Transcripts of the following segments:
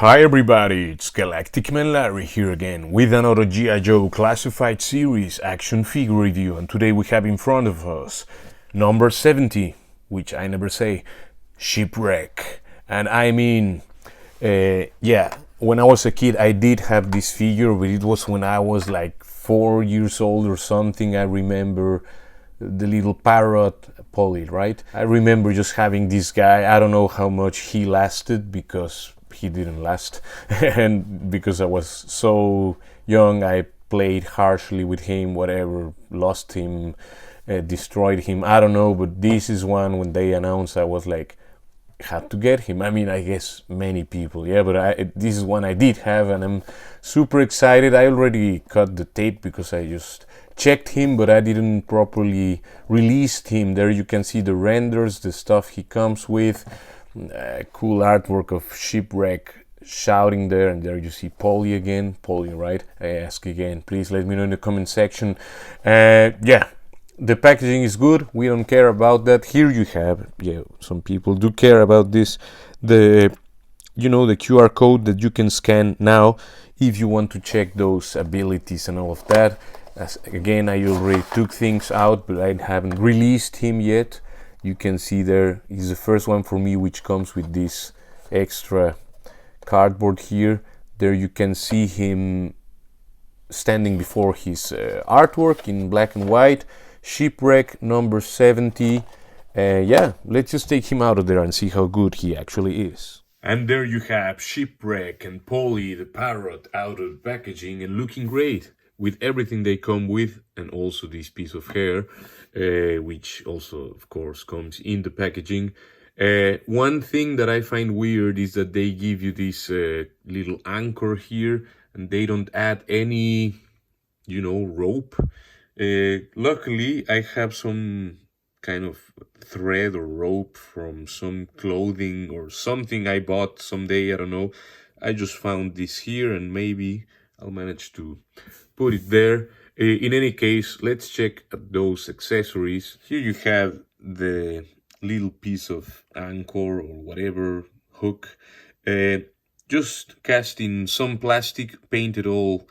Hi everybody, it's Galactic Man Larry here again with another G.I. Joe Classified series action figure review, and today we have in front of us number 70, which I never say, Shipwreck. And I mean, when I was a kid I did have this figure, but it was when I was like 4 years old or something. I remember the little parrot Polly, right? I remember just having this guy. I don't know how much he lasted because he didn't last and because I was so young I played harshly with him, whatever, lost him, destroyed him, I don't know. But this is one, when they announced, I was like, had to get him. I mean, I guess many people, yeah, but this is one I did have and I'm super excited. I already cut the tape because I just checked him, but I didn't properly release him. There you can see the renders, the stuff he comes with. Cool artwork of Shipwreck shouting there, and there you see Polly again. Polly, right? I ask again, please let me know in the comment section. Yeah, the packaging is good, we don't care about that. Here you have, yeah, some people do care about this, the QR code that you can scan now if you want to check those abilities and all of that. Again, I already took things out, but I haven't released him yet. You can see there, he's the first one for me which comes with this extra cardboard here. There you can see him standing before his artwork in black and white. Shipwreck number 70. Yeah, let's just take him out of there and see how good he actually is. And there you have Shipwreck and Polly the parrot out of packaging and looking great with everything they come with, and also this piece of hair, which also of course comes in the packaging. One thing that I find weird is that they give you this little anchor here and they don't add any, rope. Luckily I have some kind of thread or rope from some clothing or something I bought someday, I don't know. I just found this here and maybe I'll manage to put it there. In any case, let's check at those accessories. Here you have the little piece of anchor or whatever, hook, just cast in some plastic, painted all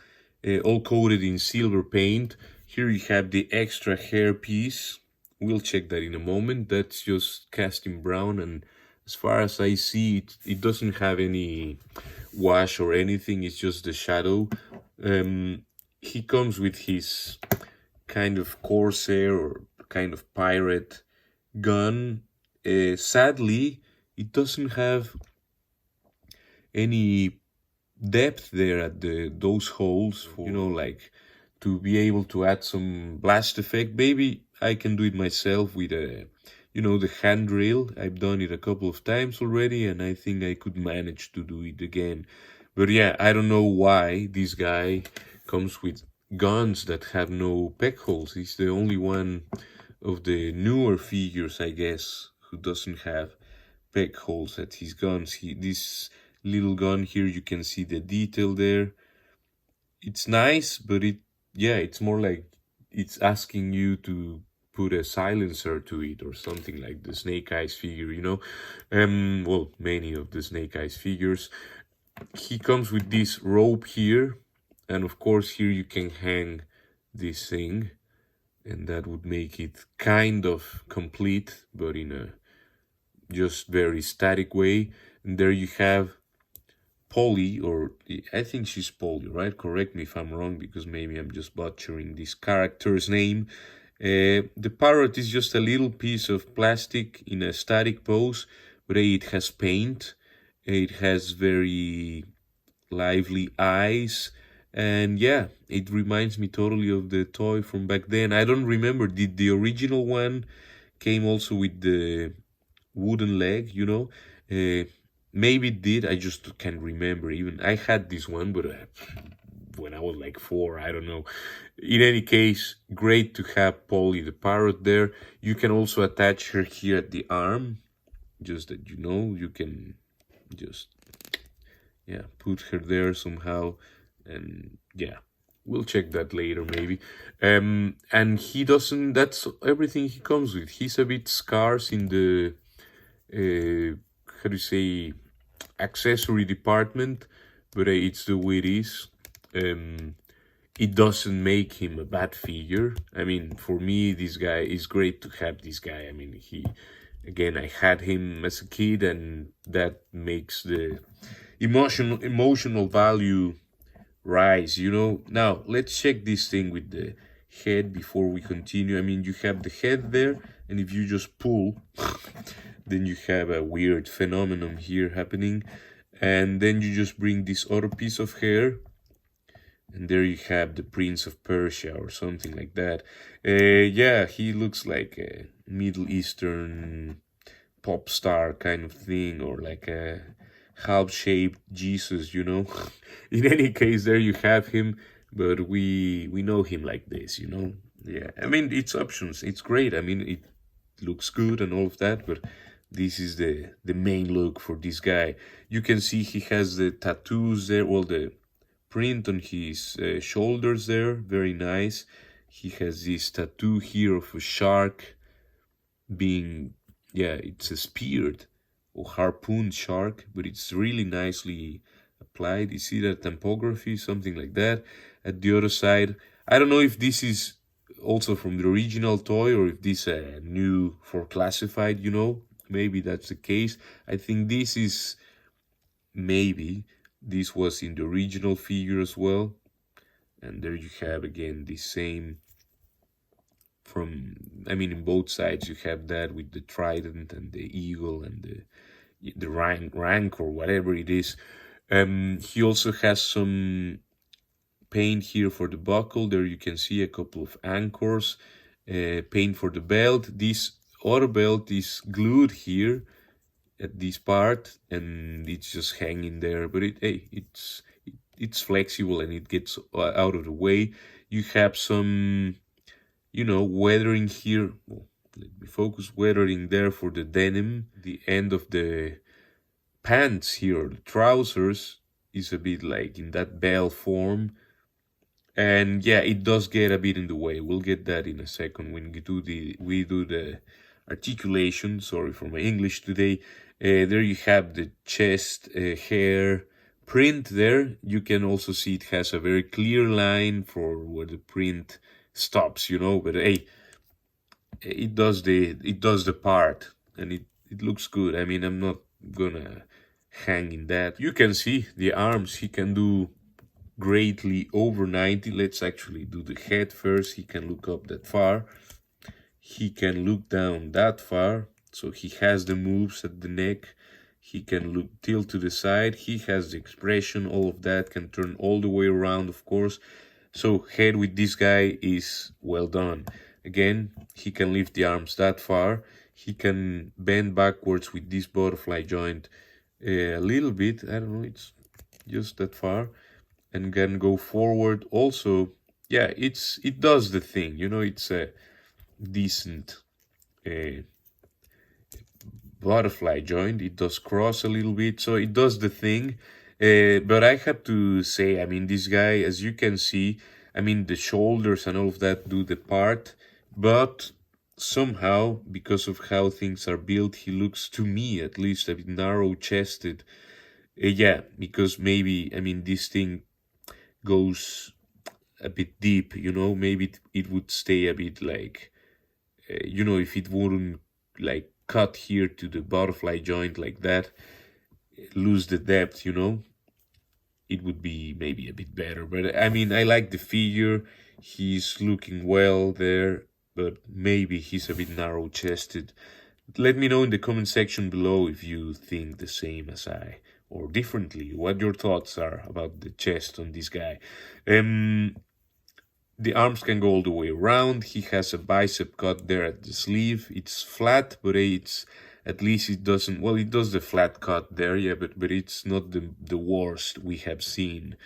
coated in silver paint. Here you have the extra hair piece. We'll check that in a moment. That's just cast in brown, and as far as I see it, it doesn't have any wash or anything. It's just the shadow. He comes with his kind of corsair or kind of pirate gun. Sadly, it doesn't have any depth there at those holes for, like to be able to add some blast effect. Maybe I can do it myself with a, the handrail. I've done it a couple of times already and I think I could manage to do it again. But yeah, I don't know why this guy comes with guns that have no peg holes. He's the only one of the newer figures, I guess, who doesn't have peg holes at his guns. This little gun here, you can see the detail there. It's nice, but it's more like it's asking you to put a silencer to it or something, like the Snake Eyes figure, well, many of the Snake Eyes figures. He comes with this rope here, and of course here you can hang this thing, and that would make it kind of complete, but in a just very static way. And there you have Polly, or I think she's Polly, right? Correct me if I'm wrong, because maybe I'm just butchering this character's name. The parrot is just a little piece of plastic in a static pose, but it has paint. It has very lively eyes, and yeah, it reminds me totally of the toy from back then. I don't remember, did the original one came also with the wooden leg, maybe it did, I just can't remember. Even I had this one, but when I was like 4, I don't know. In any case, great to have Polly the parrot there. You can also attach her here at the arm, just that you can just put her there somehow. And yeah, we'll check that later maybe. And he doesn't, that's everything he comes with. He's a bit scarce in the how do you say, accessory department, but it's the way it is. It doesn't make him a bad figure. I mean, for me, this guy is great to have this guy. I mean, again, I had him as a kid, and that makes the emotional value rise. Now let's check this thing with the head before we continue. I mean, you have the head there, and if you just pull, then you have a weird phenomenon here happening, and then you just bring this other piece of hair, and there you have the Prince of Persia or something like that. Yeah, he looks like a Middle Eastern pop star kind of thing, or like a half-shaped Jesus. In any case, there you have him, but we know him like this. Yeah, I mean, it's options. It's great. I mean, it looks good and all of that, but this is the main look for this guy. You can see he has the tattoos there, well, the print on his shoulders there, very nice. He has this tattoo here of a shark being, yeah, it's a speared or harpooned shark, but it's really nicely applied. You see that typography, something like that. At the other side, I don't know if this is also from the original toy or if this new for classified. Maybe that's the case. I think maybe this was in the original figure as well. And there you have again the same in both sides you have that with the trident and the eagle and the rank or whatever it is. He also has some paint here for the buckle. There you can see a couple of anchors, paint for the belt. This other belt is glued here at this part, and it's just hanging there. But it's flexible and it gets out of the way. You have some weathering here. Well, let me focus. Weathering there for the denim. The end of the pants here, the trousers, is a bit like in that bell form. And yeah, it does get a bit in the way. We'll get that in a second when we do the articulation. Sorry for my English today. There you have the chest hair print there. You can also see it has a very clear line for where the print stops, but hey, it does the part, and it looks good. I mean, I'm not gonna hang in that. You can see the arms. He can do greatly over 90. Let's actually do the head first. He can look up that far. He can look down that far. So he has the moves at the neck. He can look tilt to the side. He has the expression. All of that can turn all the way around, of course. So head with this guy is well done. Again, he can lift the arms that far. He can bend backwards with this butterfly joint a little bit. I don't know, it's just that far. And can go forward also. Yeah, it does the thing. It's a decent butterfly joint. It does cross a little bit, so it does the thing. But I have to say, I mean, this guy, as you can see, I mean, the shoulders and all of that do the part, but somehow, because of how things are built, he looks, to me at least, a bit narrow-chested. Yeah, because maybe, I mean, this thing goes a bit deep, maybe it would stay a bit like, if it wouldn't like cut here to the butterfly joint like that, lose the depth, it would be maybe a bit better. But I mean, I like the figure. He's looking well there, but maybe he's a bit narrow-chested. Let me know in the comment section below if you think the same as I, or differently, what your thoughts are about the chest on this guy. The arms can go all the way around. He has a bicep cut there at the sleeve. It's flat, but at least it doesn't, well, it does the flat cut there, yeah, but it's not the worst we have seen.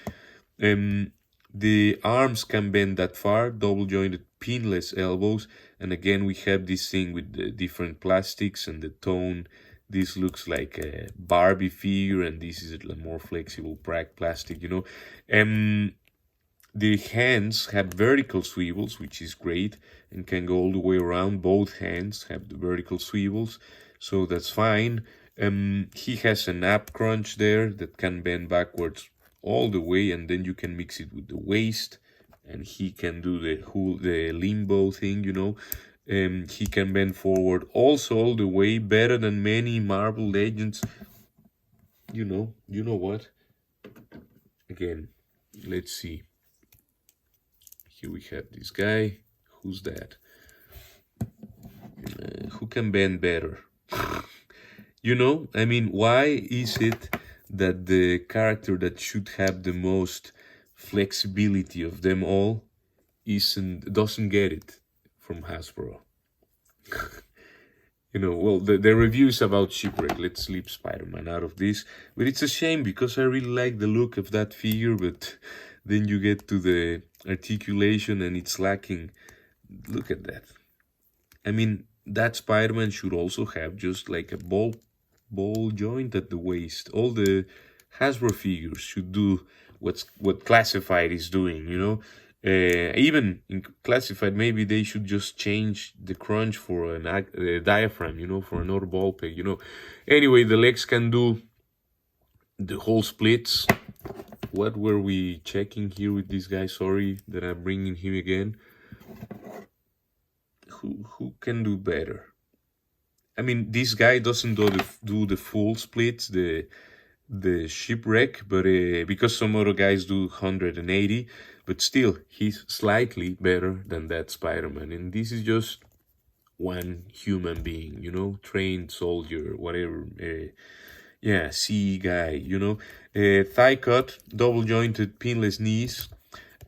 The arms can bend that far, double jointed pinless elbows, and again we have this thing with the different plastics and the tone. This looks like a Barbie figure, and this is a more flexible plastic, The hands have vertical swivels, which is great, and can go all the way around. Both hands have the vertical swivels, so that's fine. He has an ab crunch there that can bend backwards all the way, and then you can mix it with the waist, and he can do the limbo thing, he can bend forward also all the way, better than many Marvel Legends. You know what? Again, let's see. Here we have this guy. Who's that? Who can bend better? I mean, why is it that the character that should have the most flexibility of them all doesn't get it from Hasbro? Well, the review is about Shipwreck. Let's leave Spider-Man out of this. But it's a shame because I really like the look of that figure, but then you get to the articulation and it's lacking. Look at that. I mean, that Spider-Man should also have just like a ball joint at the waist. All the Hasbro figures should do what Classified is doing. Even in Classified, maybe they should just change the crunch for a diaphragm, for another ball peg. Anyway, the legs can do the whole splits. What were we checking here with this guy? Sorry that I'm bringing him again. Who can do better? I mean, this guy doesn't do the full splits, the Shipwreck, but because some other guys do 180, but still he's slightly better than that Spider-Man, and this is just one human being, trained soldier, whatever. CE guy, thigh cut, double jointed, pinless knees,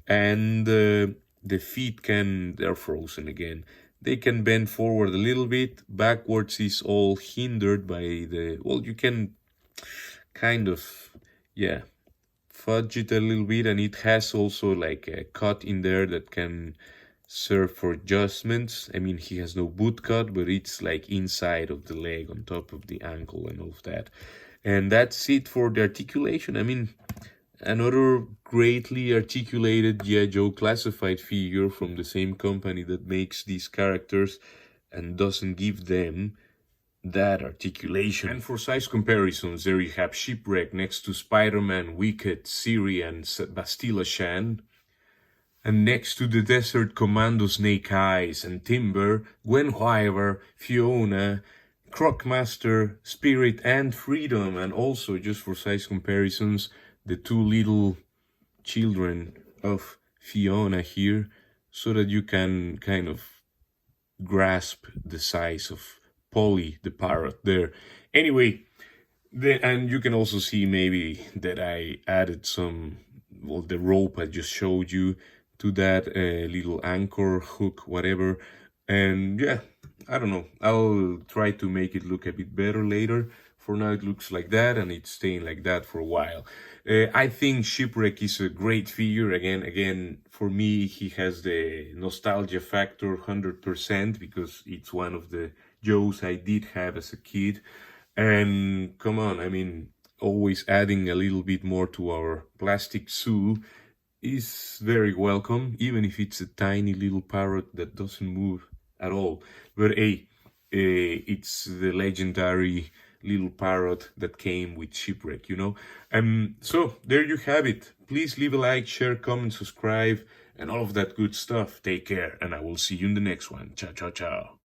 and the feet they're frozen again. They can bend forward a little bit. Backwards is all hindered by you can kind of, fudge it a little bit, and it has also like a cut in there that can serve for adjustments. I mean, he has no boot cut, but it's like inside of the leg on top of the ankle and all of that. And that's it for the articulation. I mean, another greatly articulated G.I. Joe classified figure from the same company that makes these characters and doesn't give them that articulation. And for size comparisons, there you have Shipwreck next to Spider-Man, Wicked, Siri, and Bastila Shan. And next to the Desert Commando Snake Eyes and Timber, Gwen Wyver, Fiona, Crocmaster, Spirit, and Freedom. And also, just for size comparisons, the two little children of Fiona here, so that you can kind of grasp the size of Polly the parrot there. Anyway, and you can also see maybe that I added the rope I just showed you to that little anchor hook, whatever. And yeah, I don't know, I'll try to make it look a bit better later. For now it looks like that, and it's staying like that for a while. I think Shipwreck is a great figure. Again, for me, he has the nostalgia factor 100% because it's one of the Joes I did have as a kid. And come on, I mean, always adding a little bit more to our plastic zoo is very welcome, even if it's a tiny little parrot that doesn't move at all. But hey, it's the legendary little parrot that came with Shipwreck, So there you have it. Please leave a like, share, comment, subscribe, and all of that good stuff. Take care, and I will see you in the next one. Ciao, ciao, ciao.